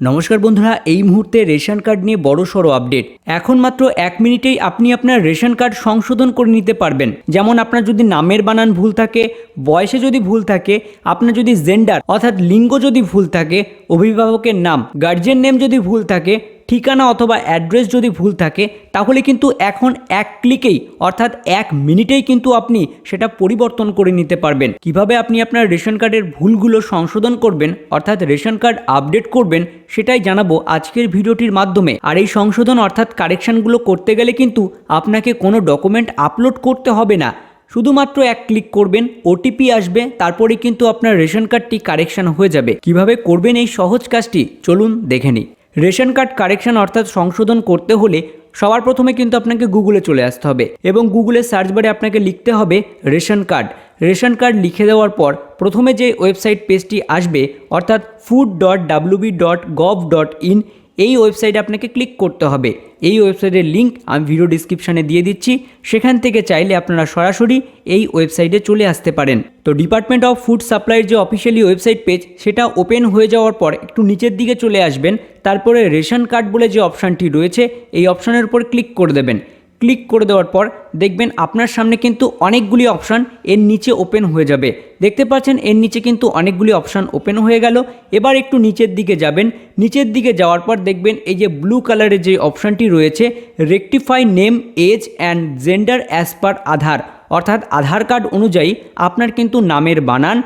নমস্কার বন্ধুরা, এই মুহূর্তে রেশন কার্ড নিয়ে বড়সড় আপডেট। এখন মাত্র 1 মিনিটেই আপনি আপনার রেশন কার্ড সংশোধন করে নিতে পারবেন। যেমন আপনার যদি নামের বানান ভুল থাকে, বয়সে যদি ভুল থাকে, আপনার যদি জেন্ডার অর্থাৎ লিঙ্গ যদি ভুল থাকে, অভিভাবকের নাম গার্জিয়ান নেম যদি ভুল থাকে, ঠিকানা অথবা অ্যাড্রেস যদি ভুল থাকে, তাহলে কিন্তু এখন 1 ক্লিকেই অর্থাৎ 1 মিনিটেই কিন্তু আপনি সেটা পরিবর্তন করে নিতে পারবেন। কিভাবে আপনি আপনার রেশন কার্ডের ভুলগুলো সংশোধন করবেন অর্থাৎ রেশন কার্ড আপডেট করবেন সেটাই জানাবো আজকের ভিডিওটির মাধ্যমে। আর এই সংশোধন অর্থাৎ কারেকশানগুলো করতে গেলে কিন্তু আপনাকে কোনো ডকুমেন্ট আপলোড করতে হবে না, শুধুমাত্র 1 ক্লিক করবেন, ওটিপি আসবে, তারপরে কিন্তু আপনার রেশন কার্ডটি কারেকশান হয়ে যাবে। কিভাবে করবেন এই সহজ কাজটি চলুন দেখে নিই। রেশন কার্ড কারেকশান অর্থাৎ সংশোধন করতে হলে সবার প্রথমে কিন্তু আপনাকে গুগলে চলে আসতে হবে এবং গুগলের সার্চ বারে আপনাকে লিখতে হবে রেশন কার্ড। রেশন কার্ড লিখে দেওয়ার পর প্রথমে যে ওয়েবসাইট পেজটি আসবে অর্থাৎ food.wb.gov.in, এই ওয়েবসাইটে আপনাকে ক্লিক করতে হবে। এই ওয়েবসাইটের লিঙ্ক আমি ভিডিও ডিসক্রিপশানে দিয়ে দিচ্ছি, সেখান থেকে চাইলে আপনারা সরাসরি এই ওয়েবসাইটে চলে আসতে পারেন। তো ডিপার্টমেন্ট অফ ফুড সাপ্লাইয়ের যে অফিসিয়ালি ওয়েবসাইট পেজ সেটা ওপেন হয়ে যাওয়ার পর একটু নিচের দিকে চলে আসবেন, তারপরে রেশন কার্ড বলে যে অপশানটি রয়েছে এই অপশানের উপর ক্লিক করে দেবেন। ক্লিক করে দেওয়ার পর দেখবেন আপনার সামনে কিন্তু অনেকগুলি অপশান এর নিচে ওপেন হয়ে যাবে। দেখতে পাচ্ছেন এর নিচে কিন্তু অনেকগুলি অপশান ওপেন হয়ে গেল। এবার একটু নিচের দিকে যাবেন, নিচের দিকে যাওয়ার পর দেখবেন এই যে ব্লু কালারের যে অপশানটি রয়েছে rectify name age and gender as per Aadhaar, অর্থাৎ আধার কার্ড অনুযায়ী আপনার কিন্তু নামের বানান,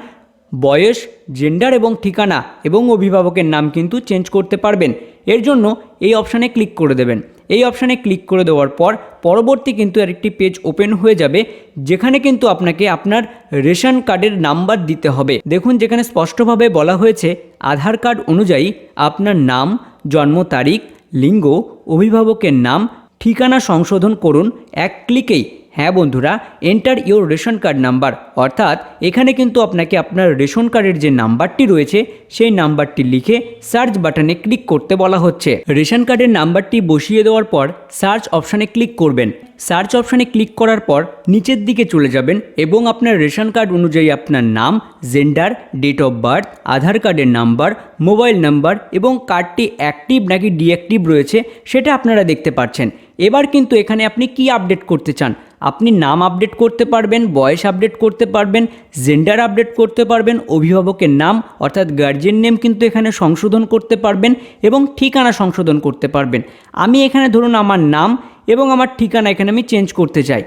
বয়স, জেন্ডার এবং ঠিকানা এবং অভিভাবকের নাম কিন্তু চেঞ্জ করতে পারবেন। এর জন্য এই অপশানে ক্লিক করে দেবেন। এই অপশানে ক্লিক করে দেওয়ার পর পরবর্তী কিন্তু আরেকটি পেজ ওপেন হয়ে যাবে, যেখানে কিন্তু আপনাকে আপনার রেশন কার্ডের নাম্বার দিতে হবে। দেখুন যেখানে স্পষ্টভাবে বলা হয়েছে আধার কার্ড অনুযায়ী আপনার নাম, জন্ম তারিখ, লিঙ্গ, অভিভাবকের নাম, ঠিকানা সংশোধন করুন 1 ক্লিকেই। হ্যাঁ বন্ধুরা, enter your ration card number, অর্থাৎ এখানে কিন্তু আপনাকে আপনার রেশন কার্ডের যে নাম্বারটি রয়েছে সেই নাম্বারটি লিখে সার্চ বাটনে ক্লিক করতে বলা হচ্ছে। রেশন কার্ডের নাম্বারটি বসিয়ে দেওয়ার পর সার্চ অপশানে ক্লিক করবেন। সার্চ অপশানে ক্লিক করার পর নিচের দিকে চলে যাবেন এবং আপনার রেশন কার্ড অনুযায়ী আপনার নাম, জেন্ডার, ডেট অফ বার্থ, আধার কার্ডের নাম্বার, মোবাইল নাম্বার এবং কার্ডটি অ্যাক্টিভ নাকি ডিঅ্যাক্টিভ রয়েছে সেটা আপনারা দেখতে পাচ্ছেন। এবার কিন্তু এখানে আপনি কি আপডেট করতে চান, আপনি নাম আপডেট করতে পারবেন, বয়স আপডেট করতে পারবেন, জেন্ডার আপডেট করতে পারবেন, অভিভাবকের নাম অর্থাৎ গার্জিয়ান নেম কিন্তু এখানে সংশোধন করতে পারবেন এবং ঠিকানা সংশোধন করতে পারবেন। আমি এখানে ধরুন আমার নাম এবং আমার ঠিকানা এখানে আমি চেঞ্জ করতে চাই,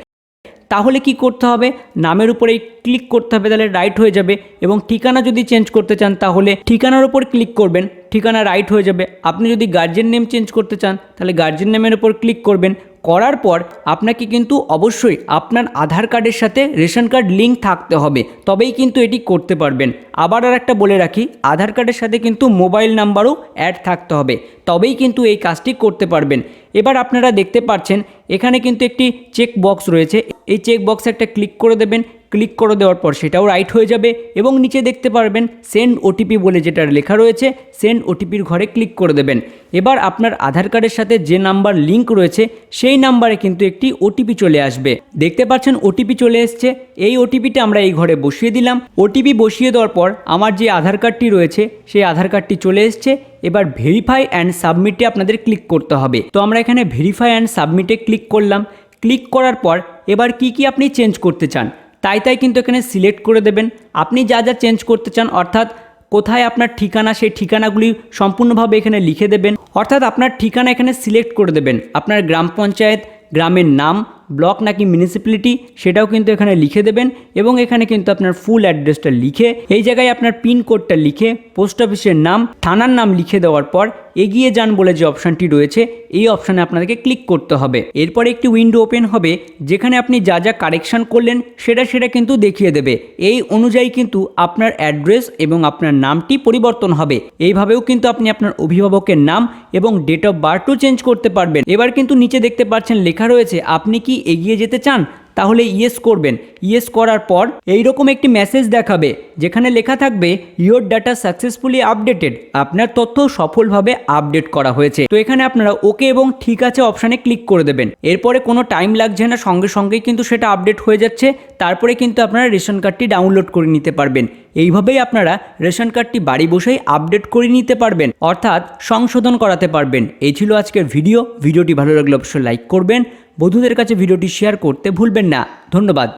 তাহলে কি করতে হবে, নামের উপরে ক্লিক করতে হবে, তাহলে রাইট হয়ে যাবে। এবং ঠিকানা যদি চেঞ্জ করতে চান তাহলে ঠিকানার উপর ক্লিক করবেন, ঠিকানা রাইট হয়ে যাবে। আপনি যদি গার্জিয়ান নেম চেঞ্জ করতে চান তাহলে গার্জিয়ান নেমের উপর ক্লিক করবেন। করার পর আপনাকে কিন্তু অবশ্যই আপনার আধার কার্ডের সাথে রেশন কার্ড লিঙ্ক থাকতে হবে, তবেই কিন্তু এটি করতে পারবেন। আবার আর একটা বলে রাখি, আধার কার্ডের সাথে কিন্তু মোবাইল নাম্বারও অ্যাড থাকতে হবে, তবেই কিন্তু এই কাজটি করতে পারবেন। এবার আপনারা দেখতে পাচ্ছেন এখানে কিন্তু একটি চেক বক্স রয়েছে, এই চেক বক্সে একটা ক্লিক করে দেবেন। ক্লিক করে দেওয়ার পর সেটাও রাইট হয়ে যাবে এবং নিচে দেখতে পারবেন সেন্ড ওটিপি বলে যেটা লেখা রয়েছে, সেন্ড ওটিপির ঘরে ক্লিক করে দেবেন। এবার আপনার আধার কার্ডের সাথে যে নাম্বার লিঙ্ক রয়েছে সেই নাম্বারে কিন্তু একটি ওটিপি চলে আসবে। দেখতে পাচ্ছেন ওটিপি চলে এসছে, এই ওটিপিটা আমরা এই ঘরে বসিয়ে দিলাম। ওটিপি বসিয়ে দেওয়ার পর আমার যে আধার কার্ডটি রয়েছে সেই আধার কার্ডটি চলে এসছে। এবার ভেরিফাই অ্যান্ড সাবমিটে আপনাদের ক্লিক করতে হবে। তো আমরা এখানে ভেরিফাই অ্যান্ড সাবমিটে ক্লিক করলাম। ক্লিক করার পর এবার কি আপনি চেঞ্জ করতে চান তাই কিন্তু এখানে সিলেক্ট করে দেবেন। আপনি যা যা চেঞ্জ করতে চান অর্থাৎ কোথায় আপনার ঠিকানা সেই ঠিকানাগুলি সম্পূর্ণভাবে এখানে লিখে দেবেন, অর্থাৎ আপনার ঠিকানা এখানে সিলেক্ট করে দেবেন। আপনার গ্রাম পঞ্চায়েত, গ্রামের নাম, ব্লক নাকি মিউনিসিপ্যালিটি সেটাও কিন্তু এখানে লিখে দেবেন এবং এখানে কিন্তু আপনার ফুল অ্যাড্রেসটা লিখে এই জায়গায় আপনার পিনকোডটা লিখে পোস্ট অফিসের নাম, থানার নাম লিখে দেওয়ার পর এগিয়ে যান বলে যে অপশানটি রয়েছে এই অপশানে আপনাদেরকে ক্লিক করতে হবে। এরপরে একটি উইন্ডো ওপেন হবে যেখানে আপনি যা যা কারেকশান করলেন সেটা কিন্তু দেখিয়ে দেবে। এই অনুযায়ী কিন্তু আপনার অ্যাড্রেস এবং আপনার নামটি পরিবর্তন হবে। এইভাবেও কিন্তু আপনি আপনার অভিভাবকের নাম এবং ডেট অফ বার্থও চেঞ্জ করতে পারবেন। এবার কিন্তু নিচে দেখতে পাচ্ছেন লেখা রয়েছে আপনি কি এগিয়ে যেতে চান, তাহলে ইয়েস করবেন। ইয়েস করার পর এইরকম একটি মেসেজ দেখাবে যেখানে লেখা থাকবে ইয়োর ডাটা সাকসেসফুলি আপডেটেড, আপনার তথ্য সফলভাবে আপডেট করা হয়েছে। তো এখানে আপনারা ওকে এবং ঠিক আছে অপশানে ক্লিক করে দেবেন। এরপরে কোনো টাইম লাগছে না, সঙ্গে সঙ্গেই কিন্তু সেটা আপডেট হয়ে যাচ্ছে। তারপরে কিন্তু আপনারা রেশন কার্ডটি ডাউনলোড করে নিতে পারবেন। এইভাবেই আপনারা রেশন কার্ডটি বাড়ি বসেই আপডেট করে নিতে পারবেন, অর্থাৎ সংশোধন করাতে পারবেন। এই ছিল আজকের ভিডিওটি ভালো লাগলে অবশ্যই লাইক করবেন, বন্ধুদের কাছে ভিডিওটি শেয়ার করতে ভুলবেন না। ধন্যবাদ।